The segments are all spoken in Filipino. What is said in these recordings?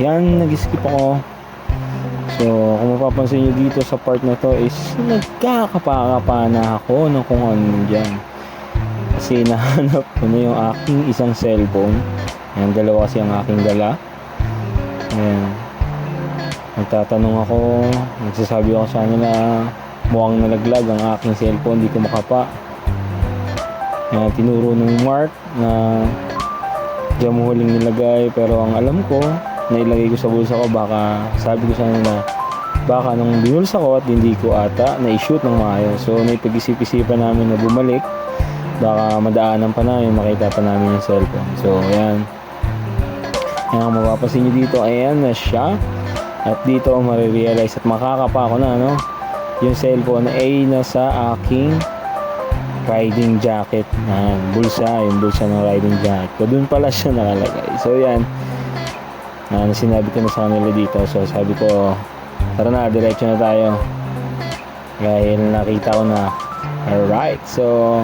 Yan, nag-skip ako. So, kung mapapansin nyo dito sa part na to is nagkakapakapa na ako ng kung ano dyan. Kasi nahanap ko na yung aking isang cellphone. Yan, dalawa kasi ang aking dala. Ayan. Nagtatanong ako, nagsasabi ako sa kanila mukhang nalaglag ang aking cellphone, di ko makapa. Yan, tinuro ng Mark na diyan mo huling nilagay, pero ang alam ko nailagay ko sa bulsa ko, baka sabi ko sa kanila baka nung binulsa ko at hindi ko ata na-shoot ng maayos. So naipag-isip-isipan namin na bumalik, baka madaanan pa namin, makita pa namin yung cellphone. So ayan, ang mapapansin nyo dito, ayan na siya. At dito marirealize at makakapa ko na, no, yung cellphone ay nasa aking riding jacket. Ayan, bulsa, yung bulsa ng riding jacket ko, dun pala siya nakalagay. So yan, sinabi ko na sa kanila dito. So sabi ko, tara na, diretso na tayo dahil nakita ko na. Alright, so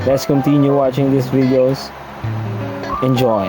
let's continue watching these videos. Enjoy.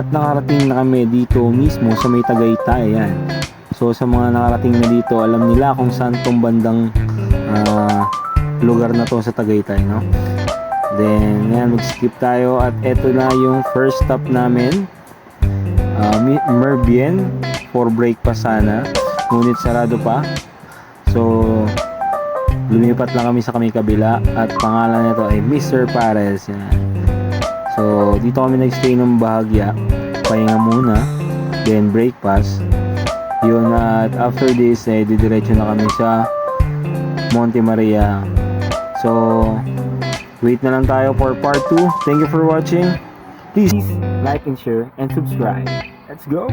nakarating na kami dito mismo sa may Tagaytay. Yan. So sa mga nakarating na dito, alam nila kung saan tong bandang lugar na to sa Tagaytay, no? Then yan, mag-skip tayo at eto na yung first stop namin. Merbien for break pa sana, ngunit sarado pa. So lumipat lang kami sa kabila at pangalan nito ay Mr. Pares. Yan. So dito kami nagstay ng bahagya, pahinga muna, then breakfast yun, at after this didiretso na kami sa Monte Maria. So wait na lang tayo for part 2. Thank you for watching. Please like and share and subscribe. Let's go.